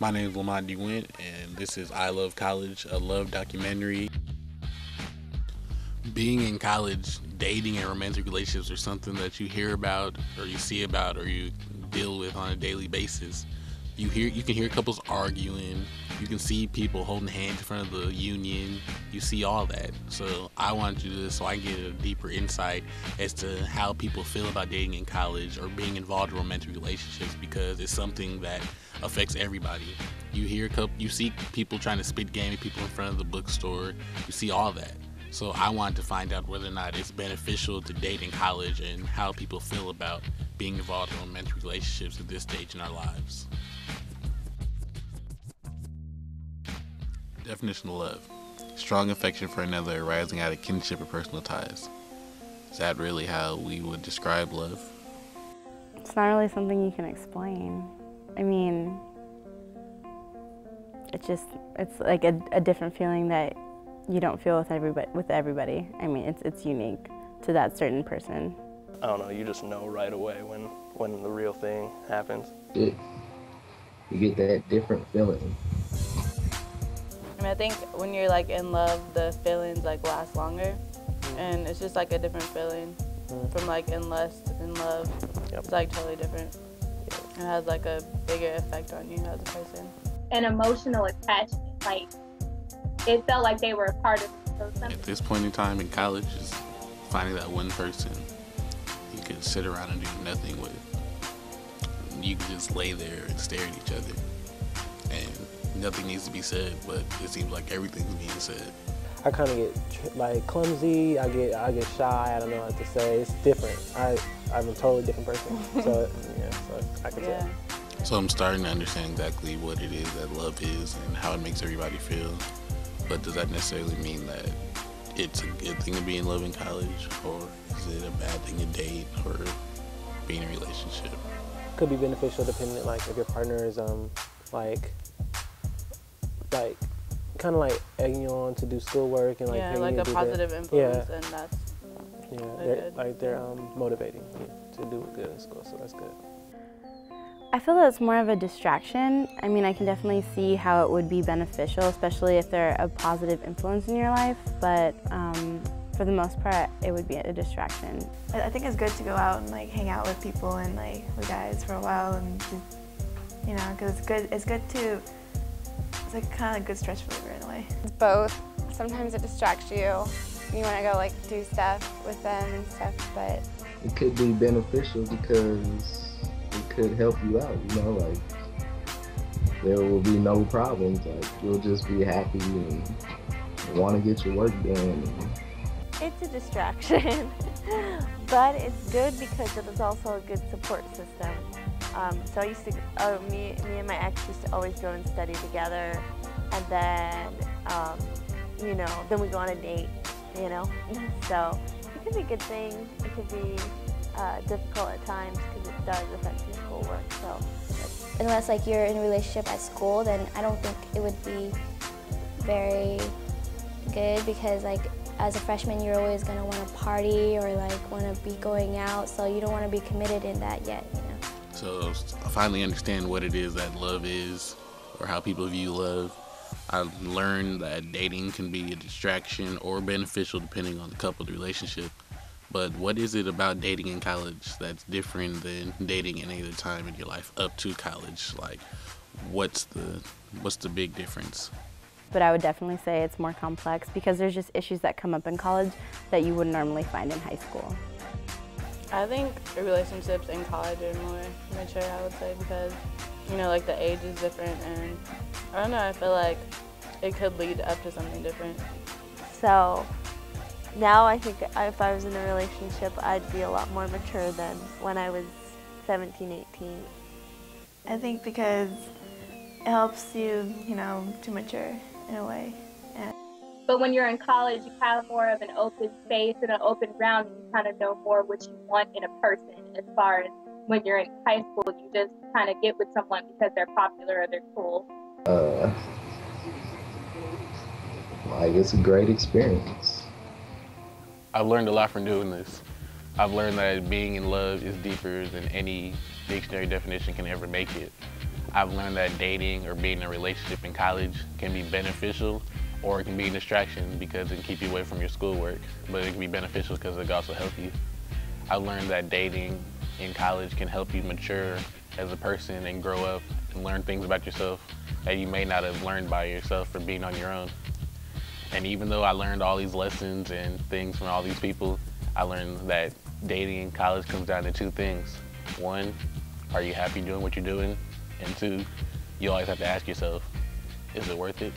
My name is Lamont DeWint, and this is I Love College, a love documentary. Being in college, dating and romantic relationships are something that you hear about, or you see about, or you deal with on a daily basis. You can hear couples arguing. You can see people holding hands in front of the union. You see all that. So I wanted to do this so I can get a deeper insight as to how people feel about dating in college or being involved in romantic relationships, because it's something that affects everybody. You see people trying to spit game at people in front of the bookstore. You see all that. So I wanted to find out whether or not it's beneficial to date in college and how people feel about being involved in romantic relationships at this stage in our lives. Definition of love: strong affection for another arising out of kinship or personal ties. Is that really how we would describe love? It's not really something you can explain. I mean, it's like a different feeling that you don't feel with everybody. I mean, it's unique to that certain person. I don't know, you just know right away when the real thing happens. You get that different feeling. I mean, I think when you're like in love, the feelings like last longer, and it's just like a different feeling from like in lust, in love. Yep. It's like totally different. It has like a bigger effect on you as a person. An emotional attachment, like it felt like they were a part of it. At this point in time in college, is finding that one person you could sit around and do nothing with. You can just lay there and stare at each other, and nothing needs to be said, but it seems like everything's being said. I kind of get like clumsy. I get shy. I don't know what to say. It's different. I'm a totally different person. So yeah, so I can tell. So I'm starting to understand exactly what it is that love is and how it makes everybody feel. But does that necessarily mean that it's a good thing to be in love in college, or is it a bad thing to date or be in a relationship? Could be beneficial depending, like if your partner is like kind of like egging you on to do schoolwork and like yeah, like a positive influence, and that's they're motivating you to do good in school, so that's good. I feel that it's more of a distraction. I mean, I can definitely see how it would be beneficial, especially if they're a positive influence in your life, but for the most part, it would be a distraction. I think it's good to go out and like hang out with people and like with guys for a while, and just, you know, because it's good to, it's like kind of a good stress reliever in a way. It's both. Sometimes it distracts you. You want to go like do stuff with them and stuff, but It could be beneficial because it could help you out, you know, like there will be no problems, like you'll just be happy and want to get your work done. It's a distraction, but it's good because it is also a good support system. So I used to, me and my ex used to always go and study together, and then, you know, then we go on a date, you know. So it could be a good thing. It could be difficult at times because it does affect your schoolwork. So unless like you're in a relationship at school, then I don't think it would be very good, because like as a freshman you're always going to want to party or like want to be going out, so you don't want to be committed in that yet, you know. So I finally understand what it is that love is, or how people view love. I learned that dating can be a distraction or beneficial depending on the couple's relationship. But what is it about dating in college that's different than dating any other time in your life up to college? Like, what's the big difference? But I would definitely say it's more complex because there's just issues that come up in college that you wouldn't normally find in high school. I think relationships in college are more mature, I would say, because, you know, like the age is different, and I don't know, I feel like it could lead up to something different. So now I think if I was in a relationship, I'd be a lot more mature than when I was 17, 18. I think because it helps you, you know, to mature in a way. Yeah. But when you're in college, you have more of an open space and an open ground, and you kind of know more what you want in a person, as far as when you're in high school, you just kind of get with someone because they're popular or they're cool. Like, it's a great experience. I've learned a lot from doing this. I've learned that being in love is deeper than any dictionary definition can ever make it. I've learned that dating or being in a relationship in college can be beneficial, or it can be a distraction because it can keep you away from your schoolwork, but it can be beneficial because it can also help you. I've learned that dating in college can help you mature as a person and grow up and learn things about yourself that you may not have learned by yourself or being on your own. And even though I learned all these lessons and things from all these people, I learned that dating in college comes down to two things. One, are you happy doing what you're doing? And two, you always have to ask yourself, is it worth it?